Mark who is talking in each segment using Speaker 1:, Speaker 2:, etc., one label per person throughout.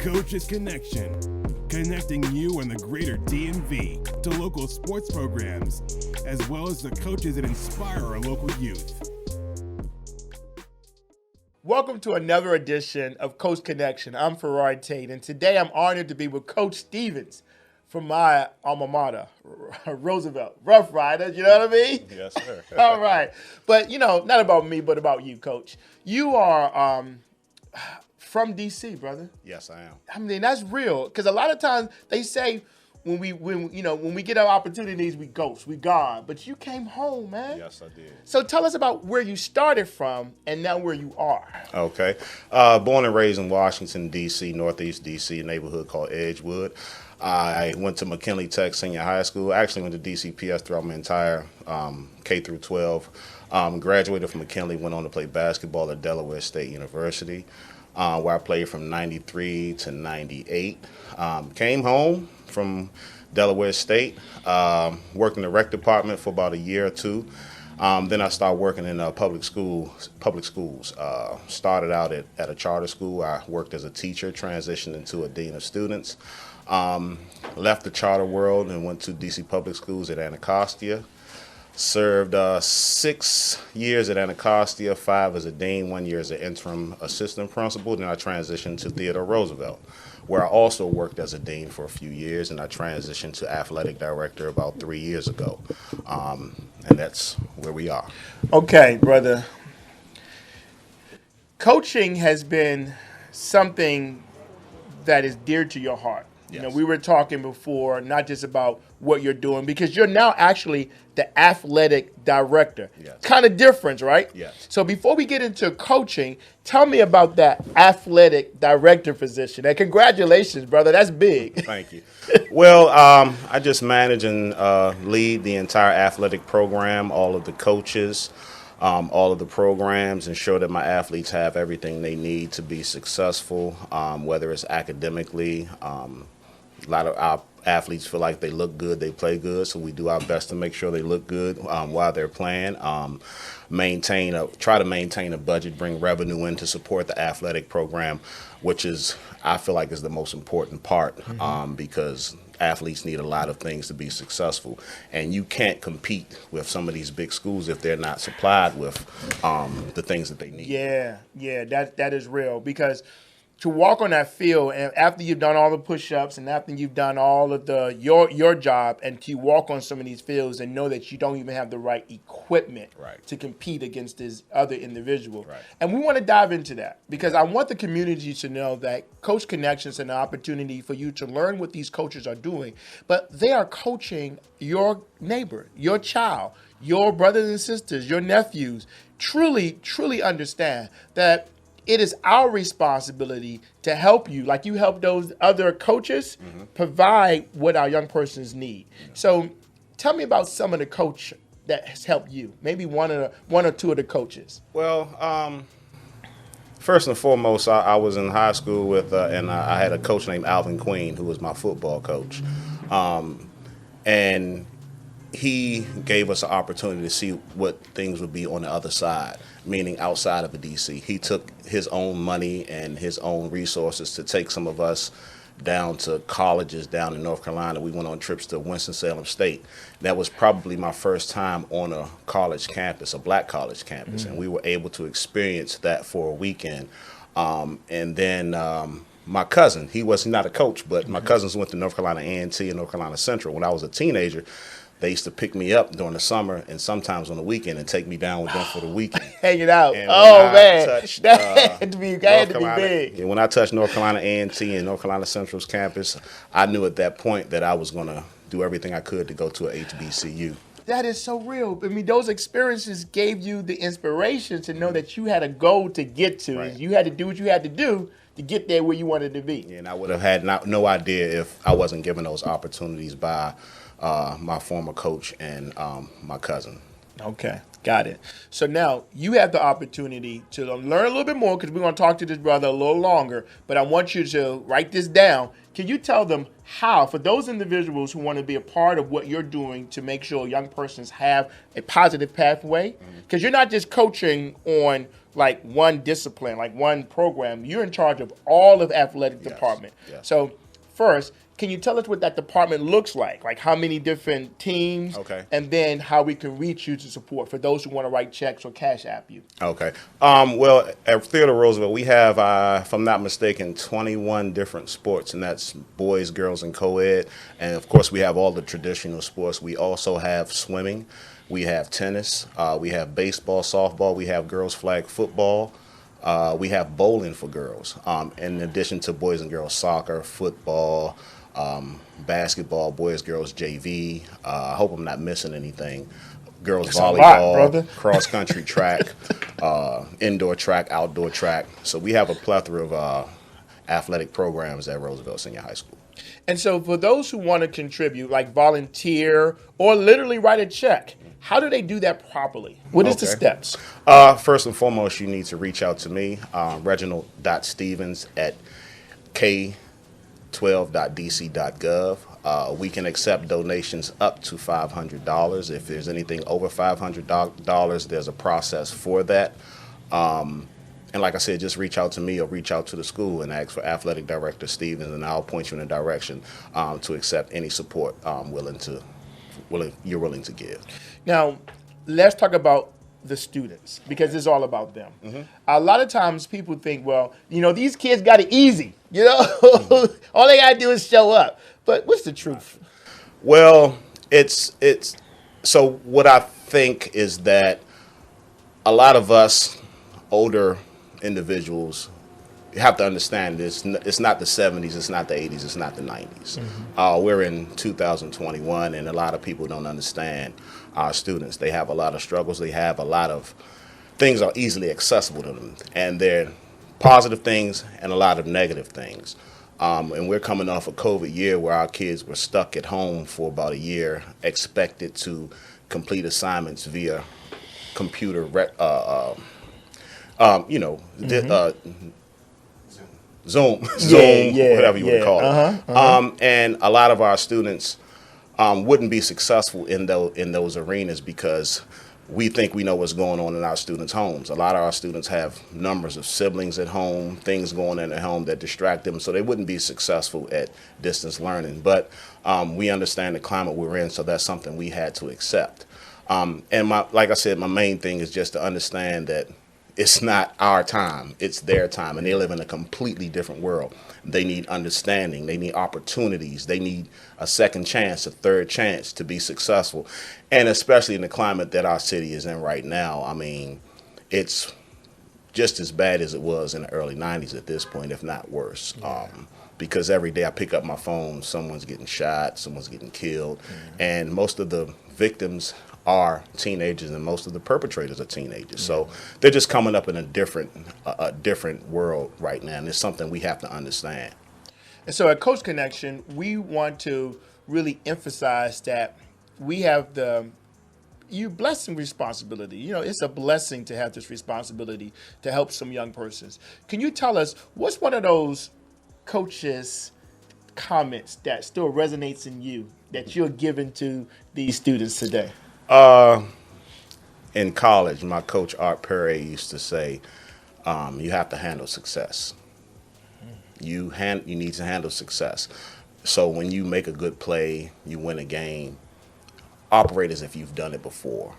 Speaker 1: Coaches Connection, connecting you and the greater DMV to local sports programs, as well as the coaches that inspire our local youth.
Speaker 2: Welcome to another edition of Coach Connection. I'm Farrar Tate, and today I'm honored to be with Coach Stevens from my alma mater, Roosevelt. Rough Riders, you know what I mean?
Speaker 3: Yes, sir.
Speaker 2: All right. But, not about me, but about you, Coach. You are from D.C., brother.
Speaker 3: Yes, I am.
Speaker 2: I mean, that's real, because a lot of times they say when we get our opportunities, we ghost, we gone. But you came home, man.
Speaker 3: Yes, I did.
Speaker 2: So tell us about where you started from and now where you are.
Speaker 3: Okay. Born and raised in Washington, D.C., Northeast D.C., a neighborhood called Edgewood. I went to McKinley Tech Senior High School. I actually went to DCPS throughout my entire K through 12. Graduated from McKinley, went on to play basketball at Delaware State University, where I played from 93 to 98. Came home from Delaware State, worked in the rec department for about a year or two. Then I started working in public schools. Started out at a charter school. I worked as a teacher, transitioned into a dean of students. Left the charter world and went to DC Public Schools at Anacostia. Served 6 years at Anacostia, 5 as a dean, 1 year as an interim assistant principal. Then I transitioned to Theodore Roosevelt, where I also worked as a dean for a few years, and I transitioned to athletic director about 3 years ago. And that's where we are.
Speaker 2: Okay, brother. Coaching has been something that is dear to your heart.
Speaker 3: Yes.
Speaker 2: We were talking before, not just about what you're doing, because you're now actually the athletic director.
Speaker 3: Yes.
Speaker 2: Kind of different, right?
Speaker 3: Yes.
Speaker 2: So before we get into coaching, tell me about that athletic director position. And congratulations, brother. That's big.
Speaker 3: Thank you. Well, I just manage and lead the entire athletic program, all of the coaches, all of the programs, ensure that my athletes have everything they need to be successful, whether it's academically. A lot of our athletes feel like they look good, they play good, so we do our best to make sure they look good while they're playing. Try to maintain a budget, bring revenue in to support the athletic program, which is, I feel like, is the most important part, because athletes need a lot of things to be successful, and you can't compete with some of these big schools if they're not supplied with the things that they need.
Speaker 2: Yeah, that is real, because to walk on that field, and after you've done all the push-ups and after you've done all of your job, and to walk on some of these fields and know that you don't even have the right equipment to compete against this other individual.
Speaker 3: Right.
Speaker 2: And we want to dive into that, because I want the community to know that Coach Connections is an opportunity for you to learn what these coaches are doing, but they are coaching your neighbor, your child, your brothers and sisters, your nephews. Truly, truly understand that it is our responsibility to help you, like you help those other coaches, provide what our young persons need. So tell me about some of the coach that has helped you, maybe one or two of the coaches.
Speaker 3: Well, first and foremost, I was in high school with, and I had a coach named Alvin Queen, who was my football coach. And he gave us an opportunity to see what things would be on the other side, meaning outside of the DC. He took his own money and his own resources to take some of us down to colleges down in North Carolina. We went on trips to Winston-Salem State. That was probably my first time on a college campus, a black college campus, and we were able to experience that for a weekend. And then my cousin, he's not a coach, but my cousins went to North Carolina A&T and North Carolina Central. When I was a teenager, they used to pick me up during the summer and sometimes on the weekend and take me down with them for the weekend.
Speaker 2: Hanging out.
Speaker 3: And
Speaker 2: Man.
Speaker 3: Touched,
Speaker 2: that had to be big.
Speaker 3: And when I touched North Carolina A&T and North Carolina Central's campus, I knew at that point that I was going to do everything I could to go to a HBCU.
Speaker 2: That is so real. I mean, those experiences gave you the inspiration to know that you had a goal to get to.
Speaker 3: Right.
Speaker 2: And you had to do what you had to do to get there where you wanted to be.
Speaker 3: And I would have had no idea if I wasn't given those opportunities by my former coach and my cousin.
Speaker 2: Okay, got it. So now you have the opportunity to learn a little bit more, because we're going to talk to this brother a little longer, but I want you to write this down. Can you tell them how, for those individuals who want to be a part of what you're doing to make sure young persons have a positive pathway? Because you're not just coaching on like one discipline, like one program. You're in charge of all of athletic department.
Speaker 3: Yes.
Speaker 2: So first, can you tell us what that department looks like how many different teams,
Speaker 3: Okay.
Speaker 2: and then how we can reach you to support for those who want to write checks or cash app you?
Speaker 3: Okay. Well, at Theodore Roosevelt, we have, if I'm not mistaken, 21 different sports, and that's boys, girls, and co-ed. And, of course, we have all the traditional sports. We also have swimming. We have tennis. We have baseball, softball. We have girls flag football. We have bowling for girls, in addition to boys and girls soccer, football, basketball, boys, girls, JV. I hope I'm not missing anything. Girls
Speaker 2: That's a
Speaker 3: volleyball,
Speaker 2: lot, brother.
Speaker 3: cross country track, indoor track, outdoor track. So we have a plethora of athletic programs at Roosevelt Senior High School.
Speaker 2: And so for those who want to contribute, like volunteer or literally write a check, how do they do that properly? What is the steps?
Speaker 3: First and foremost, you need to reach out to me, Reginald.Stevens at k12.dc.gov. We can accept donations up to $500. If there's anything over $500, there's a process for that. And like I said, just reach out to me or reach out to the school and ask for Athletic Director Stevens, and I'll point you in a direction to accept any support you're willing to give.
Speaker 2: Now, let's talk about the students, because it's all about them.
Speaker 3: Mm-hmm.
Speaker 2: A lot of times people think, well, these kids got it easy. All they got to do is show up. But what's the truth?
Speaker 3: Well, it's so what I think is that a lot of us older individuals have to understand this. It's not the 70s, it's not the 80s, it's not the 90s. We're in 2021, and a lot of people don't understand our students. They have a lot of struggles. They have a lot of things are easily accessible to them, and they're positive things and a lot of negative things. And we're coming off a COVID year where our kids were stuck at home for about a year, expected to complete assignments via computer, Zoom, whatever you would call it. And a lot of our students wouldn't be successful in those arenas because we think we know what's going on in our students' homes. A lot of our students have numbers of siblings at home, things going on in their home that distract them, so they wouldn't be successful at distance learning. But we understand the climate we're in, so that's something we had to accept. And like I said, my main thing is just to understand that it's not our time, it's their time, and they live in a completely different world. They need understanding, they need opportunities, they need a second chance, a third chance to be successful. And especially in the climate that our city is in right now, I mean, it's just as bad as it was in the early 90s at this point, if not worse. Because every day I pick up my phone, someone's getting shot, someone's getting killed, and most of the victims are teenagers, and most of the perpetrators are teenagers. So they're just coming up in a different world right now, and it's something we have to understand.
Speaker 2: And so at Coach Connection, we want to really emphasize that we have you blessing responsibility. It's a blessing to have this responsibility to help some young persons. Can you tell us what's one of those coaches' comments that still resonates in you that you're giving to these students today?
Speaker 3: In college, my coach Art Perry used to say, you have to handle success. You need to handle success. So when you make a good play, you win a game, operate as if you've done it before.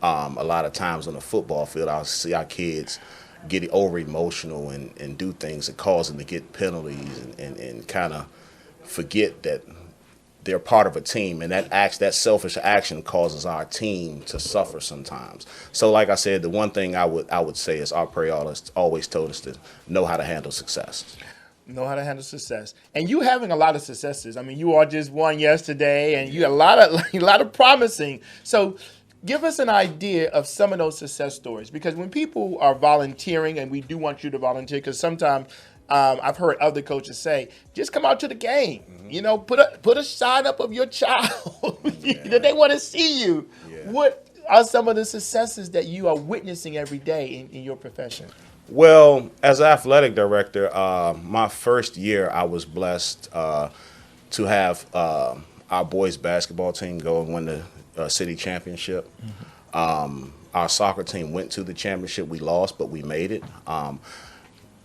Speaker 3: A lot of times on the football field, I'll see our kids get over emotional and do things that cause them to get penalties and kind of forget that they're part of a team, and that selfish action causes our team to suffer sometimes. So like I said, the one thing I would say is our Perry always told us to know how to handle success.
Speaker 2: Know how to handle success. And you having a lot of successes. I mean, you all just won yesterday, and you got a lot of promising. So give us an idea of some of those success stories, because when people are volunteering, and we do want you to volunteer, because sometimes I've heard other coaches say, just come out to the game. Put a sign up of your child. They want to see you. Yeah. What are some of the successes that you are witnessing every day in your profession?
Speaker 3: Well, as athletic director, my first year I was blessed to have our boys basketball team go and win the city championship. Our soccer team went to the championship. We lost, but we made it.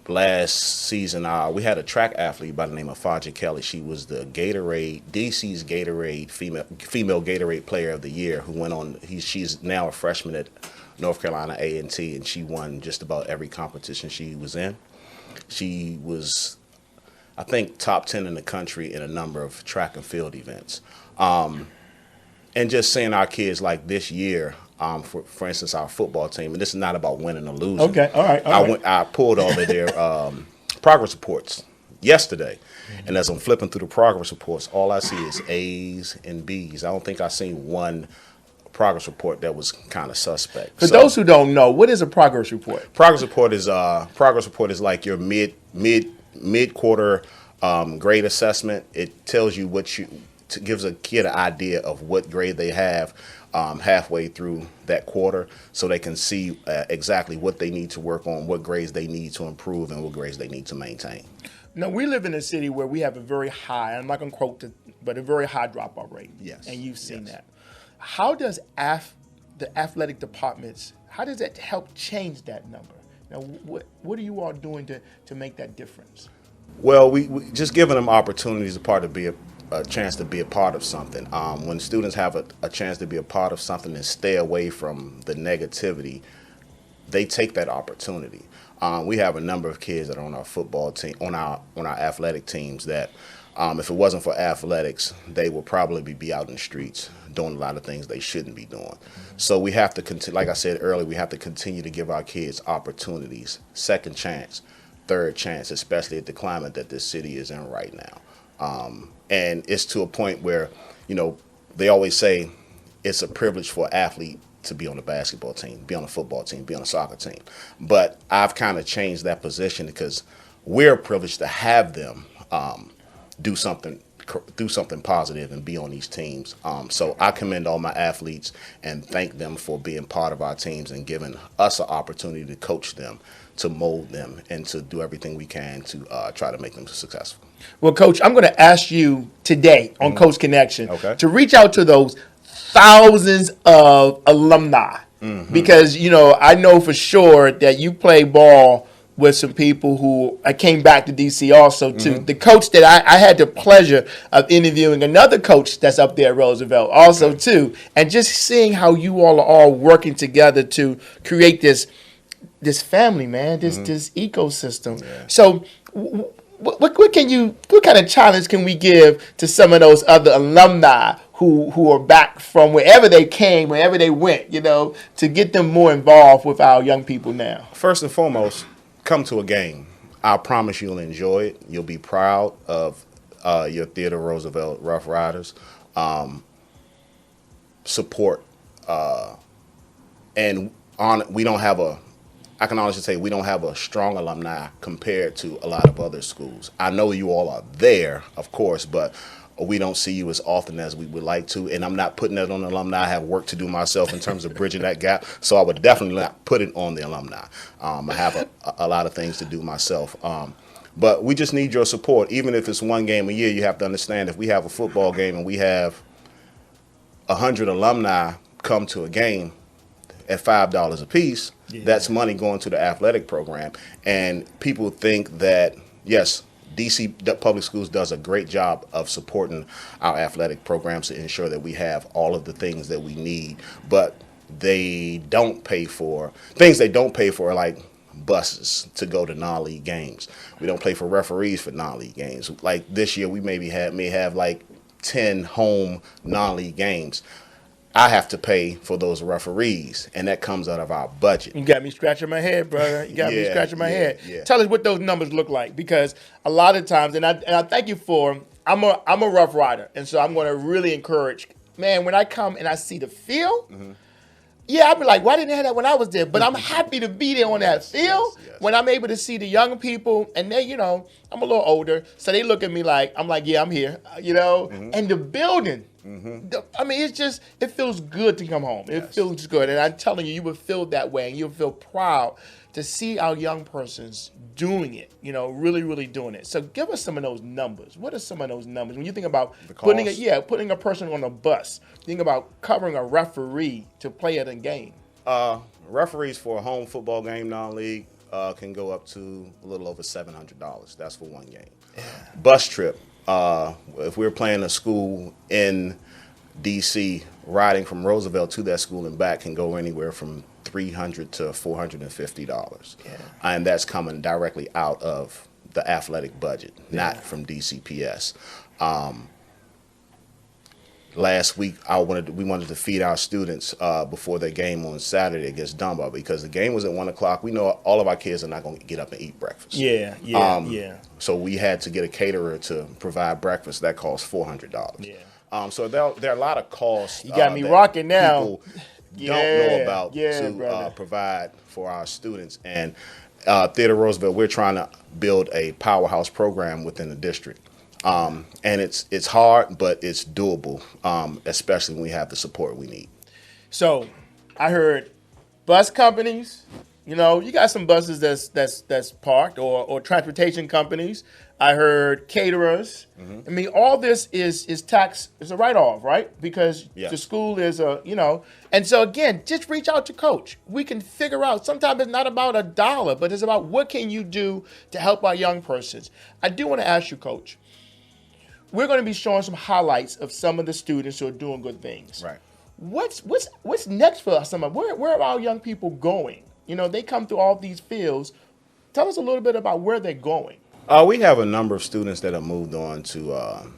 Speaker 3: Last season, we had a track athlete by the name of Faja Kelly. She was the DC's Gatorade female Gatorade Player of the Year. Who went on? She's now a freshman at North Carolina A&T, and she won just about every competition she was in. She was, I think, top 10 in the country in a number of track and field events. And just seeing our kids like this year. For instance, our football team, and this is not about winning or losing.
Speaker 2: Okay, all right.
Speaker 3: I pulled all of their progress reports yesterday, and as I'm flipping through the progress reports, all I see is A's and B's. I don't think I've seen one progress report that was kind of suspect.
Speaker 2: For those who don't know, what is a progress report?
Speaker 3: Progress report is like your mid quarter grade assessment. It tells you gives a kid an idea of what grade they have. Halfway through that quarter, so they can see exactly what they need to work on, what grades they need to improve, and what grades they need to maintain.
Speaker 2: Now, we live in a city where we have a very high, I'm not going to quote it, but a very high dropout rate.
Speaker 3: Yes.
Speaker 2: And you've seen that. How does the athletic departments, how does that help change that number? Now, what are you all doing to make that difference?
Speaker 3: Well, we just giving them opportunities to be a chance to be a part of something. When students have a chance to be a part of something and stay away from the negativity, they take that opportunity. We have a number of kids that are on our football team, on our athletic teams that, if it wasn't for athletics, they would probably be out in the streets doing a lot of things they shouldn't be doing. So we have to continue, like I said earlier, we have to continue to give our kids opportunities, second chance, third chance, especially at the climate that this city is in right now. And it's to a point where, they always say it's a privilege for an athlete to be on a basketball team, be on a football team, be on a soccer team. But I've kind of changed that position because we're privileged to have them do something positive and be on these teams. So I commend all my athletes and thank them for being part of our teams and giving us an opportunity to coach them, to mold them, and to do everything we can to try to make them successful.
Speaker 2: Well, Coach, I'm going to ask you today on Coach Connection
Speaker 3: Okay.
Speaker 2: to reach out to those thousands of alumni because, I know for sure that you play ball with some people who I came back to D.C. also too. The coach that I had the pleasure of interviewing, another coach that's up there at Roosevelt also too, and just seeing how you all are all working together to create this family, man, this ecosystem. Yeah. So what kind of challenge can we give to some of those other alumni who are back from wherever they came, wherever they went, to get them more involved with our young people now?
Speaker 3: First and foremost, come to a game. I promise you'll enjoy it. You'll be proud of your Theodore Roosevelt Rough Riders. Support. And we don't have I can honestly say we don't have a strong alumni compared to a lot of other schools. I know you all are there, of course, but we don't see you as often as we would like to. And I'm not putting that on the alumni. I have work to do myself in terms of bridging that gap. So I would definitely not put it on the alumni. I have a lot of things to do myself. But we just need your support. Even if it's one game a year, you have to understand if we have a football game and we have 100 alumni come to a game at $5 a piece, that's money going to the athletic program. And people think that, yes, DC Public Schools does a great job of supporting our athletic programs to ensure that we have all of the things that we need, but they don't pay for things they don't pay for, like buses to go to non-league games. We don't pay for referees for non-league games. Like this year, we may have like 10 home non-league games. I have to pay for those referees, and that comes out of our budget.
Speaker 2: You got me scratching my head, brother. You got me scratching my head. Yeah. Tell us what those numbers look like, because a lot of times, and I thank you for, I'm a Rough Rider, and so I'm going to really encourage, man, when I come and I see the field, I'll be like, why didn't they have that when I was there? But I'm happy to be there on that field when I'm able to see the young people, and they, I'm a little older, so they look at me like, I'm like, yeah, I'm here, and the building. I mean, it feels good to come home. It feels good. And I'm telling you, you would feel that way, and you'll feel proud to see our young persons doing it, really, really doing it. So give us some of those numbers. What are some of those numbers? When you think about putting a person on a bus, think about covering a referee to play at a game.
Speaker 3: Referees for a home football game non-league can go up to a little over $700. That's for one game. Yeah. Bus trip. If we're playing a school in D.C., riding from Roosevelt to that school and back can go anywhere from $300 to $450. Yeah. And that's coming directly out of the athletic budget, not from DCPS. Last week, we wanted to feed our students before their game on Saturday against Dunbar because the game was at 1 o'clock. We know all of our kids are not going to get up and eat breakfast.
Speaker 2: Yeah.
Speaker 3: So we had to get a caterer to provide breakfast. That cost $400.
Speaker 2: Yeah.
Speaker 3: So there are a lot of costs.
Speaker 2: You got me rocking now.
Speaker 3: People don't know about to provide for our students. And Theodore Roosevelt, we're trying to build a powerhouse program within the district. And it's hard, but it's doable, especially when we have the support we need.
Speaker 2: So I heard bus companies, you got some buses that's parked or transportation companies. I heard caterers. Mm-hmm. I mean, all this is tax, is a write-off, right? Because the school is and so again, just reach out to Coach. We can figure out, sometimes it's not about a dollar, but it's about what can you do to help our young persons. I do want to ask you, Coach, we're going to be showing some highlights of some of the students who are doing good things.
Speaker 3: Right.
Speaker 2: What's next for us? Where are our young people going? They come through all these fields. Tell us a little bit about where they're going.
Speaker 3: We have a number of students that have moved on to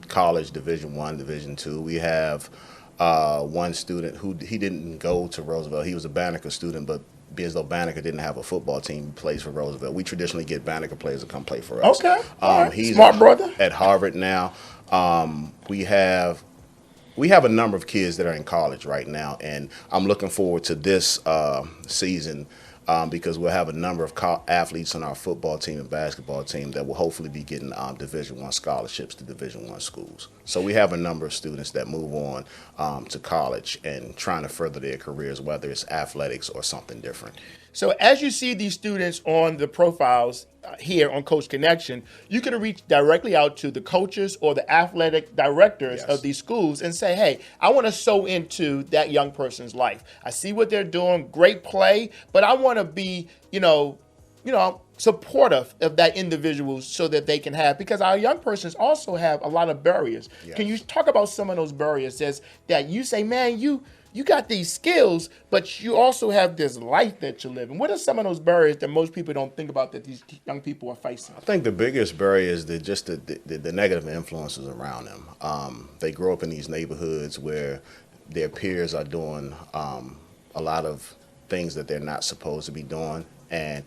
Speaker 3: college, Division I, Division II. We have one student who he didn't go to Roosevelt. He was a Banneker student, but because though Banneker didn't have a football team, he plays for Roosevelt. We traditionally get Banneker players to come play for us.
Speaker 2: Okay. All right.
Speaker 3: He's
Speaker 2: Smart brother.
Speaker 3: At Harvard now. We have a number of kids that are in college right now, and I'm looking forward to this season because we'll have a number of athletes on our football team and basketball team that will hopefully be getting Division I scholarships to Division I schools. So we have a number of students that move on to college and trying to further their careers, whether it's athletics or something different.
Speaker 2: So as you see these students on the profiles here on Coach Connection, you can reach directly out to the coaches or the athletic directors of these schools and say, hey, I want to sow into that young person's life. I see what they're doing, great play, but I want to be, supportive of that individual so that they can have, because our young persons also have a lot of barriers. Yes. Can you talk about some of those barriers that you say, man, you got these skills, but you also have this life that you're living? What are some of those barriers that most people don't think about that these young people are facing?
Speaker 3: I think the biggest barrier is the negative influences around them. They grow up in these neighborhoods where their peers are doing a lot of things that they're not supposed to be doing, and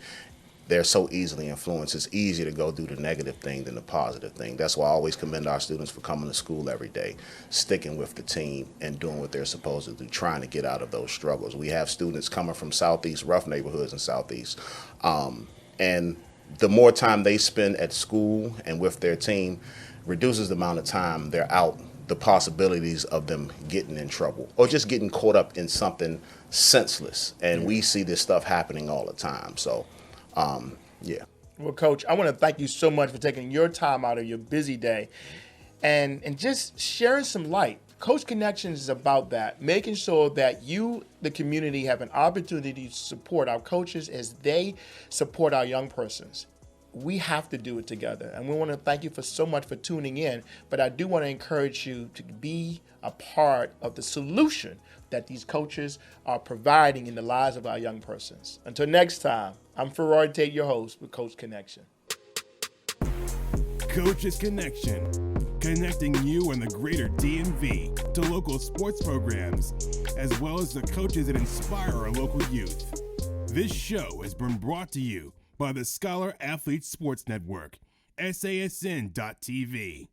Speaker 3: they're so easily influenced. It's easier to go do the negative thing than the positive thing. That's why I always commend our students for coming to school every day, sticking with the team and doing what they're supposed to do, trying to get out of those struggles. We have students coming from Southeast, rough neighborhoods in Southeast. And the more time they spend at school and with their team reduces the amount of time they're out, the possibilities of them getting in trouble or just getting caught up in something senseless. And we see this stuff happening all the time. So, Well, Coach, I want to thank you so much for taking your time out of your busy day and just sharing some light. Coach Connections is about that, making sure that you, the community, have an opportunity to support our coaches as they support our young persons. We have to do it together. And we want to thank you so much for tuning in. But I do want to encourage you to be a part of the solution that these coaches are providing in the lives of our young persons. Until next time, I'm Ferrari Tate, your host with Coach Connection.
Speaker 1: Coach's Connection, connecting you and the greater DMV to local sports programs, as well as the coaches that inspire our local youth. This show has been brought to you by the Scholar Athlete Sports Network, SASN.TV.